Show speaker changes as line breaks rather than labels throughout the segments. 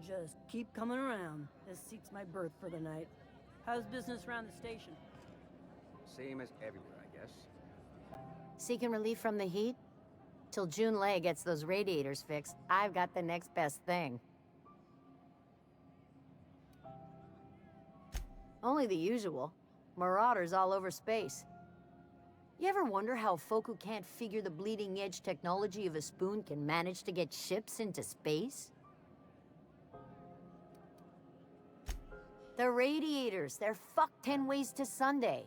Just keep coming around. This seats my berth for the night. How's business around the station?
Same as everywhere, I guess.
Seeking relief from the heat? Till Junlei gets those radiators fixed, I've got the next best thing. Only the usual. Marauders all over space. You ever wonder how folk who can't figure the bleeding-edge technology of a spoon can manage to get ships into space? The radiators, they're fucked 10 ways to Sunday.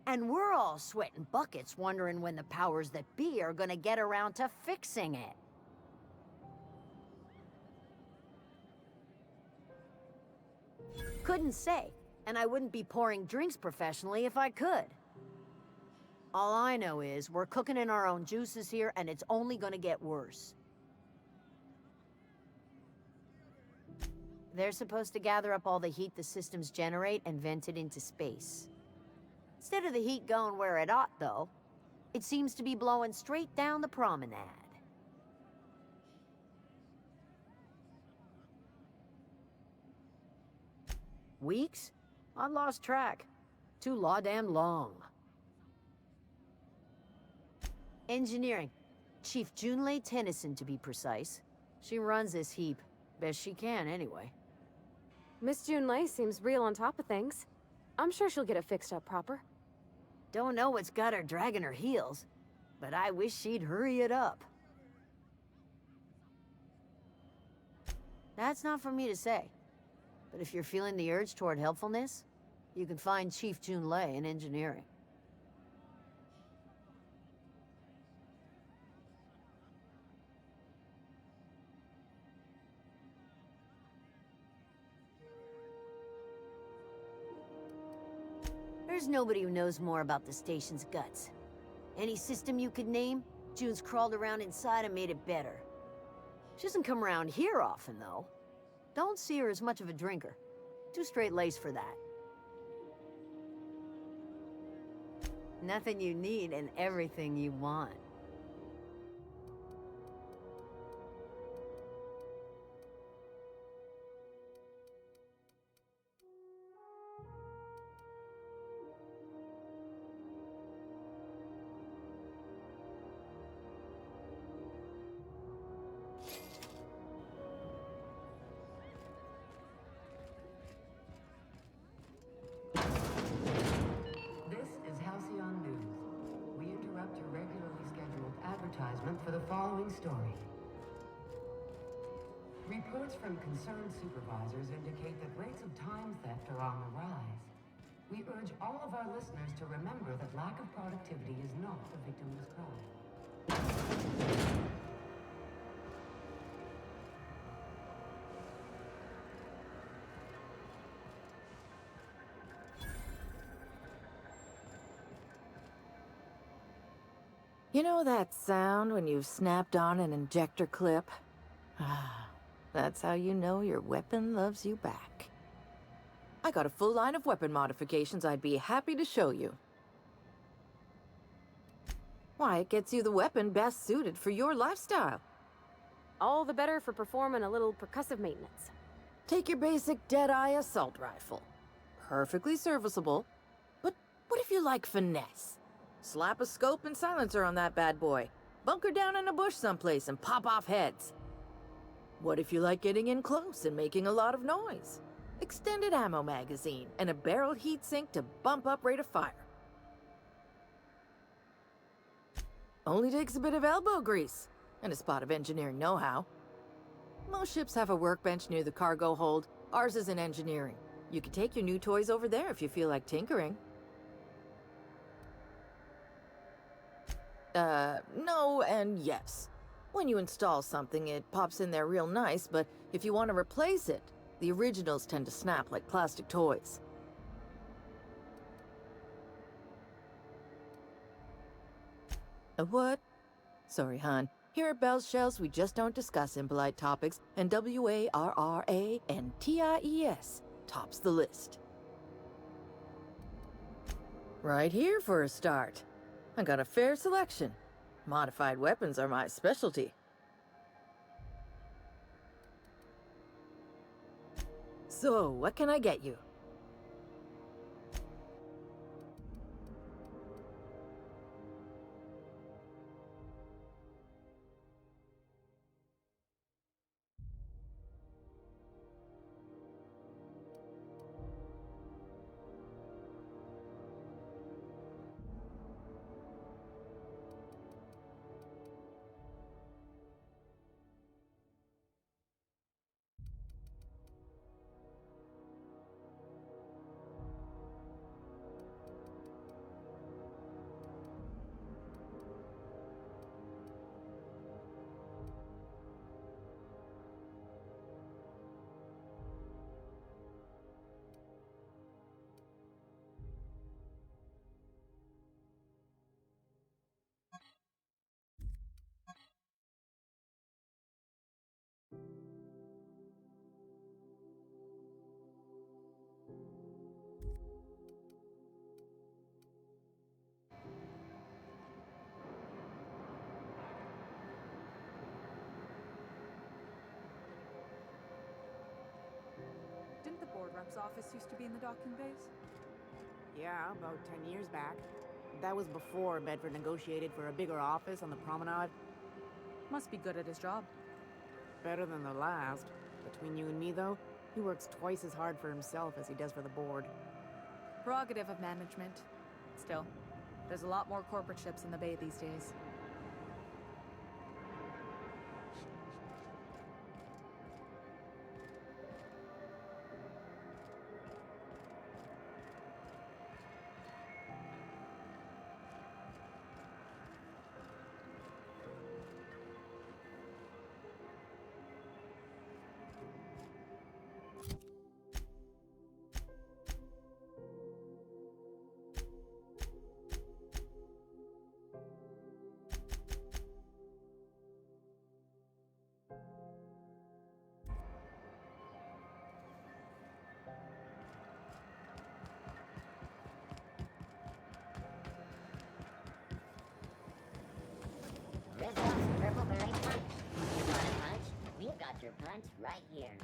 And we're all sweating buckets wondering when the powers that be are gonna get around to fixing it. Couldn't say, and I wouldn't be pouring drinks professionally if I could. All I know is we're cooking in our own juices here, and it's only gonna get worse. They're supposed to gather up all the heat the systems generate and vent it into space. Instead of the heat going where it ought, though, it seems to be blowing straight down the promenade. Weeks? I lost track. Too law-damn long. Engineering. Chief Junlei Tennyson, to be precise. She runs this heap. Best she can, anyway.
Miss Junlei seems real on top of things. I'm sure she'll get it fixed up proper.
Don't know what's got her dragging her heels, but I wish she'd hurry it up. That's not for me to say. But if you're feeling the urge toward helpfulness, you can find Chief Junlei in engineering. There's nobody who knows more about the station's guts. Any system you could name, June's crawled around inside and made it better. She doesn't come around here often, though. Don't see her as much of a drinker. Too straight-laced for that. Nothing you need and everything you want.
For the following story. Reports from concerned supervisors indicate that rates of time theft are on the rise. We urge all of our listeners to remember that lack of productivity is not a victimless crime.
You know that sound when you've snapped on an injector clip? That's how you know your weapon loves you back. I got a full line of weapon modifications I'd be happy to show you. Why, it gets you the weapon best suited for your lifestyle.
All the better for performing a little percussive maintenance.
Take your basic Deadeye assault rifle. Perfectly serviceable. But what if you like finesse? Slap a scope and silencer on that bad boy. Bunker down in a bush someplace and pop off heads. What if you like getting in close and making a lot of noise? Extended ammo magazine and a barrel heatsink to bump up rate of fire. Only takes a bit of elbow grease and a spot of engineering know-how. Most ships have a workbench near the cargo hold. Ours is in engineering. You can take your new toys over there if you feel like tinkering. No and yes. When you install something, it pops in there real nice, but if you want to replace it, the originals tend to snap like plastic toys. A what? Sorry, hon. Here at Bell's Shells, we just don't discuss impolite topics, and WARRANTIES tops the list. Right here for a start. I got a fair selection. Modified weapons are my specialty. So, what can I get you?
Didn't the board rep's office used to be in the docking bays?
Yeah, about 10 years back. That was before Bedford negotiated for a bigger office on the promenade.
Must be good at his job.
Better than the last. Between you and me, though, he works twice as hard for himself as he does for the board.
Prerogative of management. Still, there's a lot more corporate ships in the bay these days.
This one's Purple Berry Punch. You want a punch? We've got your punch right here.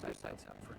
suffering.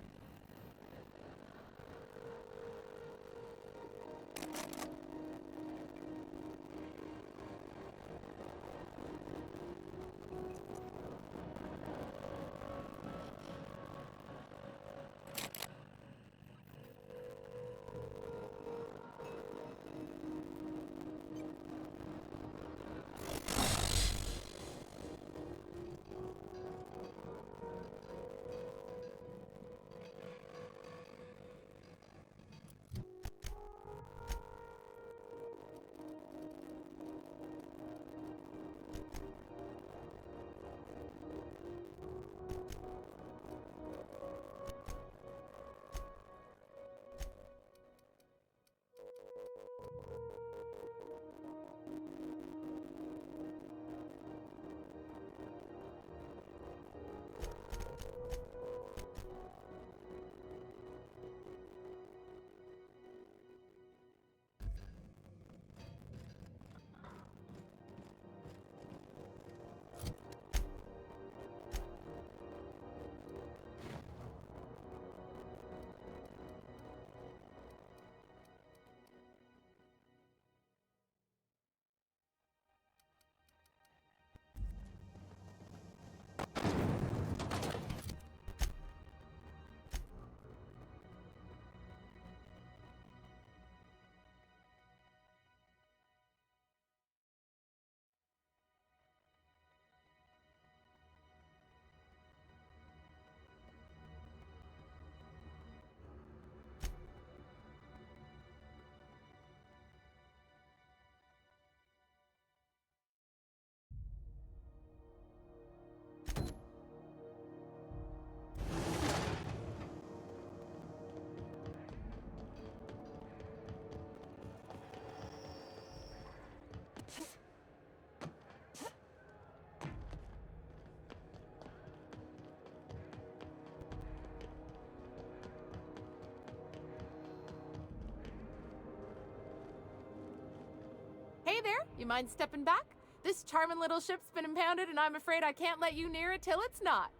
Hey there, you mind stepping back? This charming little ship's been impounded and I'm afraid I can't let you near it till it's not.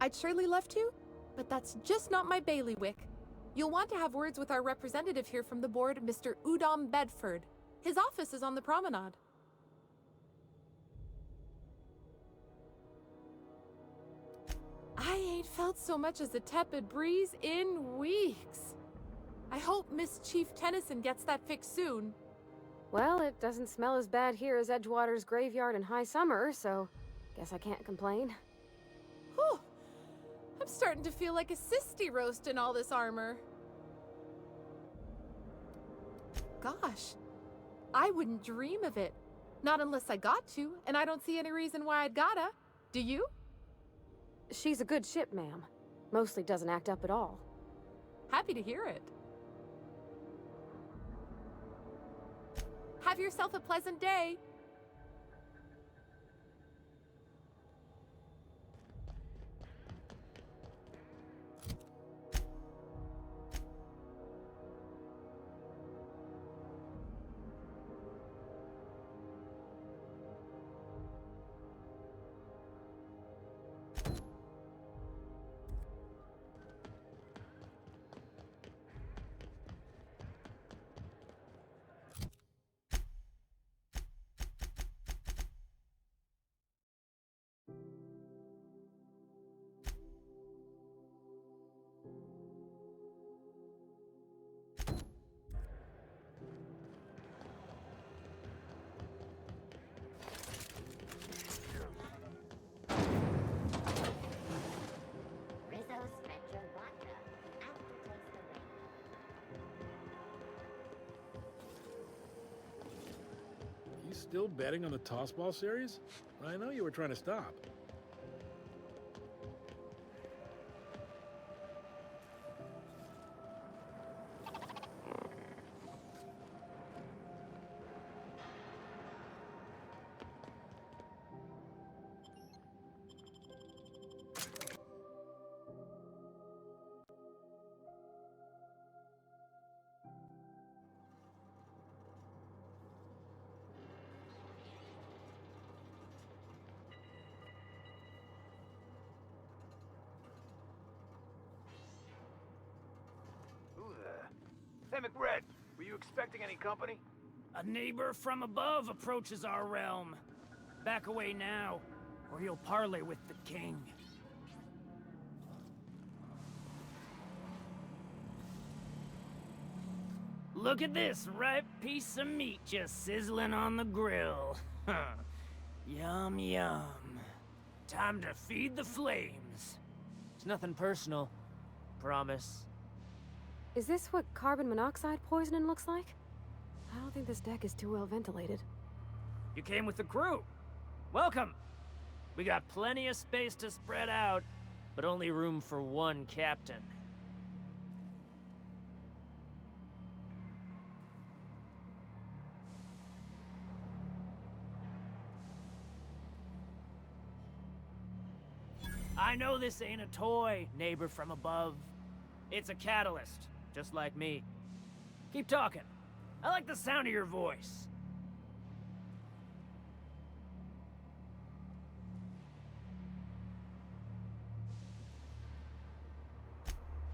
I'd surely love to, but that's just not my bailiwick. You'll want to have words with our representative here from the board, Mr. Udom Bedford. His office is on the promenade. I ain't felt so much as a tepid breeze in weeks. I hope Miss Chief Tennyson gets that fixed soon.
Well, it doesn't smell as bad here as Edgewater's graveyard in high summer, so guess I can't complain.
Whew. I'm starting to feel like a sisty roast in all this armor. Gosh, I wouldn't dream of it. Not unless I got to, and I don't see any reason why I'd gotta. Do you?
She's a good ship, ma'am. Mostly doesn't act up at all.
Happy to hear it. Have yourself a pleasant day.
Rizzo's Spectrum Vodka. Aftertaste the rain.
You still betting on the tossball series? I know you were trying to stop.
Hey, McRed, were you expecting any company?
A neighbor from above approaches our realm. Back away now, or he'll parley with the king. Look at this ripe piece of meat just sizzling on the grill. Yum, yum. Time to feed the flames. It's nothing personal. Promise.
Is this what carbon monoxide poisoning looks like? I don't think this deck is too well ventilated.
You came with the crew. Welcome. We got plenty of space to spread out, but only room for one captain. I know this ain't a toy, neighbor from above. It's a catalyst, just like me. Keep talking. I like the sound of your voice.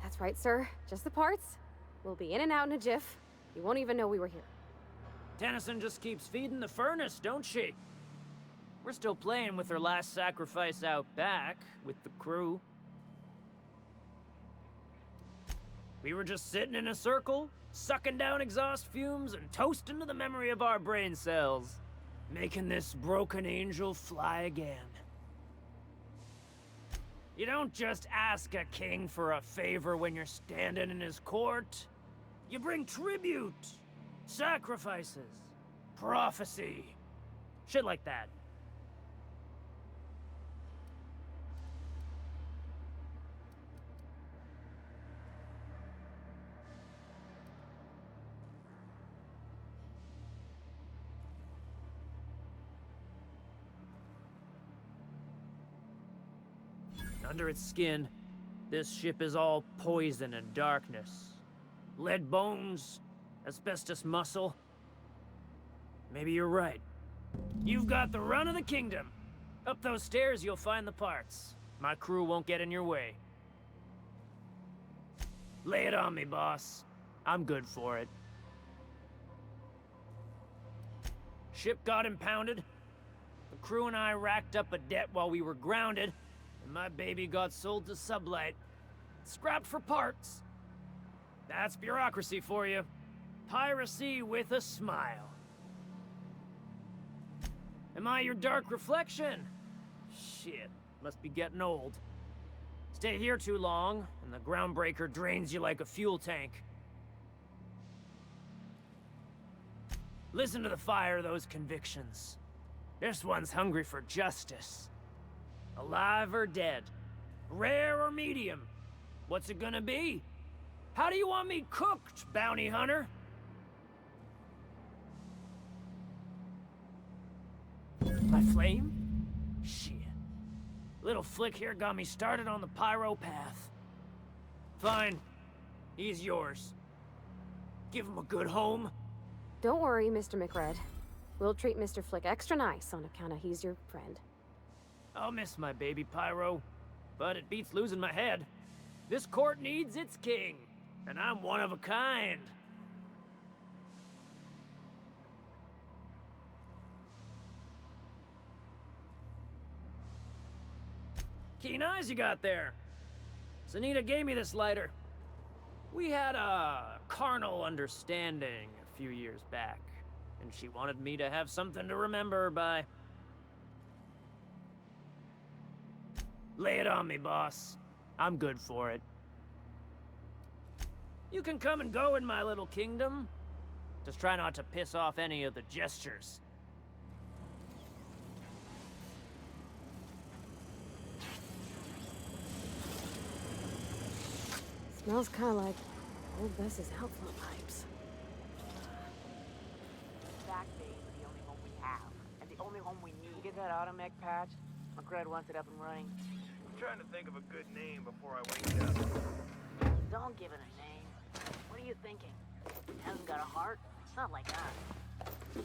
That's right, sir. Just the parts. We'll be in and out in a jiff. You won't even know we were here.
Tennyson just keeps feeding the furnace, don't she? We're still playing with her last sacrifice out back, with the crew. We were just sitting in a circle, sucking down exhaust fumes and toasting to the memory of our brain cells, making this broken angel fly again. You don't just ask a king for a favor when you're standing in his court. You bring tribute, sacrifices, prophecy, shit like that. Under its skin, this ship is all poison and darkness. Lead bones, asbestos muscle. Maybe you're right. You've got the run of the kingdom. Up those stairs, you'll find the parts. My crew won't get in your way. Lay it on me, boss. I'm good for it. Ship got impounded. The crew and I racked up a debt while we were grounded. And my baby got sold to Sublight. Scrapped for parts. That's bureaucracy for you. Piracy with a smile. Am I your dark reflection? Shit, must be getting old. Stay here too long, and the groundbreaker drains you like a fuel tank. Listen to the fire of those convictions. This one's hungry for justice. Alive or dead? Rare or medium? What's it gonna be? How do you want me cooked, bounty hunter? My flame? Shit. Little flick here got me started on the pyro path. Fine. He's yours. Give him a good home.
Don't worry, Mr. McRed. We'll treat Mr. Flick extra nice on account of he's your friend.
I'll miss my baby Pyro, but it beats losing my head. This court needs its king, and I'm one of a kind. Keen eyes you got there. Sunita gave me this lighter. We had a carnal understanding a few years back, and she wanted me to have something to remember her by. Lay it on me, boss. I'm good for it. You can come and go in my little kingdom. Just try not to piss off any of the gestures.
Smells kind of like old Bess's outflow pipes.
Back days are the only home we have, and the only home we need. Get that automech patch? McRed wants it up and running.
I'm trying to think of a good name before I wake up.
Don't give it a name. What are you thinking? It hasn't got a heart? It's not like us.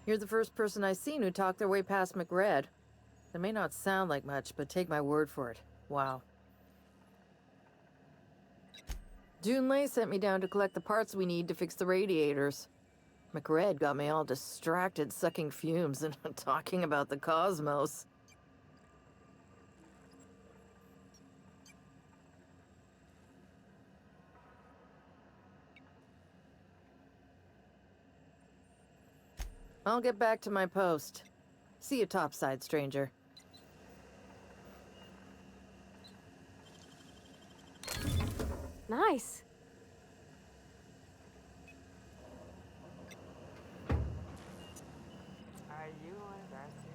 You're the first person I've seen who talked their way past McRed. It may not sound like much, but take my word for it. Wow. June Lay sent me down to collect the parts we need to fix the radiators. McRed got me all distracted sucking fumes and talking about the cosmos. I'll get back to my post. See you topside, stranger.
Nice.
Are you with us here?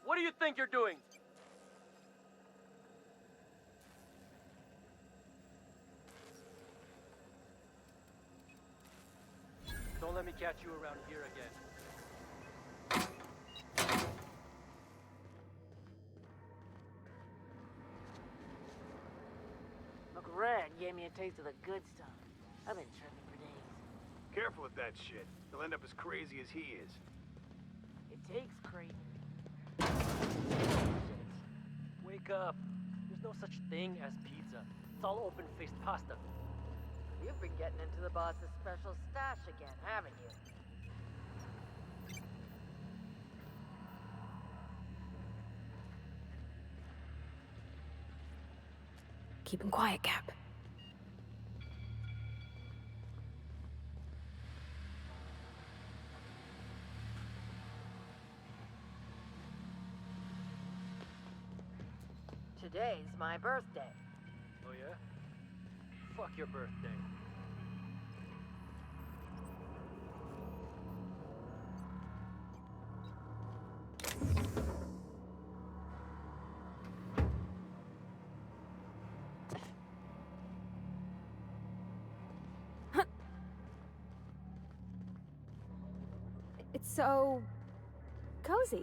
What do you think you're doing? Don't let me catch you around here again.
McRed gave me a taste of the good stuff. I've been tripping for days.
Careful with that shit. You'll end up as crazy as he is.
It takes crazy.
Wake up. There's no such thing as pizza. It's all open-faced pasta.
You've been getting into the boss's special stash again, haven't you?
Keep him quiet, Cap.
Today's my birthday.
Oh yeah? Fuck your birthday.
It's so cozy.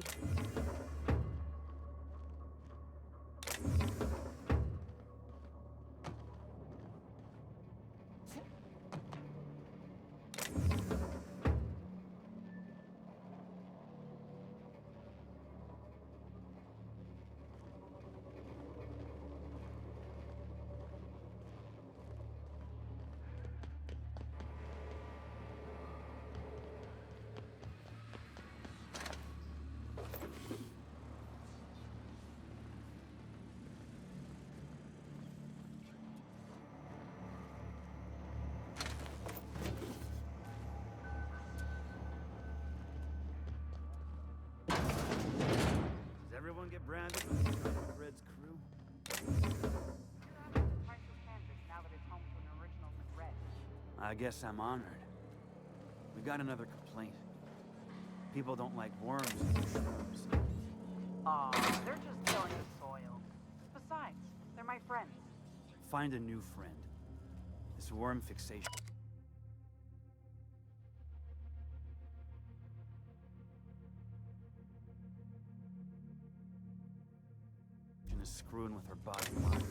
Does everyone get branded when they join McRed's crew? I guess I'm honored. We got another complaint. People don't like worms and shrooms.
Aw, they're just killing the soil. Besides, they're my friends.
Find a new friend. This worm fixation is screwing with her body and mind.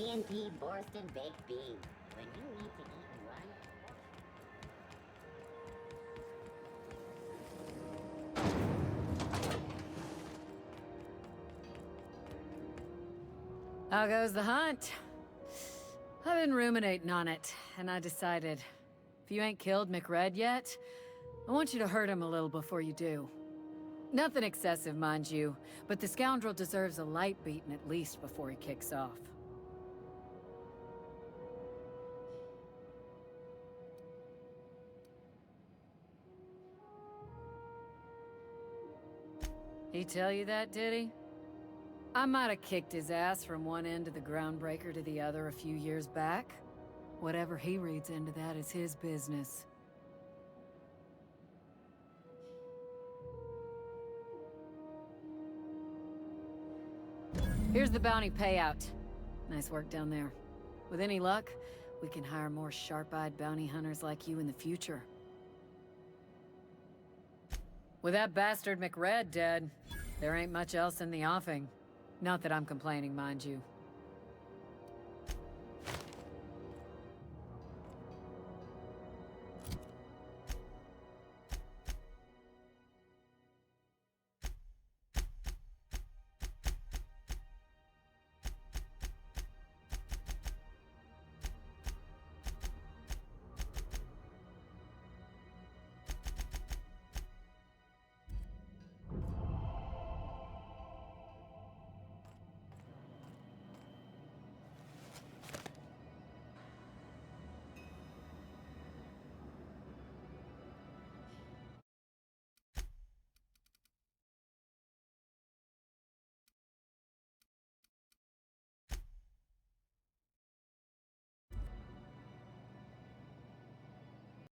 TNT Marston baked beans. When you need to eat and run,
How goes the hunt? I've been ruminating on it, and I decided, if you ain't killed McRed yet, I want you to hurt him a little before you do. Nothing excessive, mind you, but the scoundrel deserves a light beating at least before he kicks off. He tell you that, did he? I might have kicked his ass from one end of the groundbreaker to the other a few years back. Whatever he reads into that is his business. Here's the bounty payout. Nice work down there. With any luck, we can hire more sharp-eyed bounty hunters like you in the future. With that bastard McRed dead, there ain't much else in the offing. Not that I'm complaining, mind you.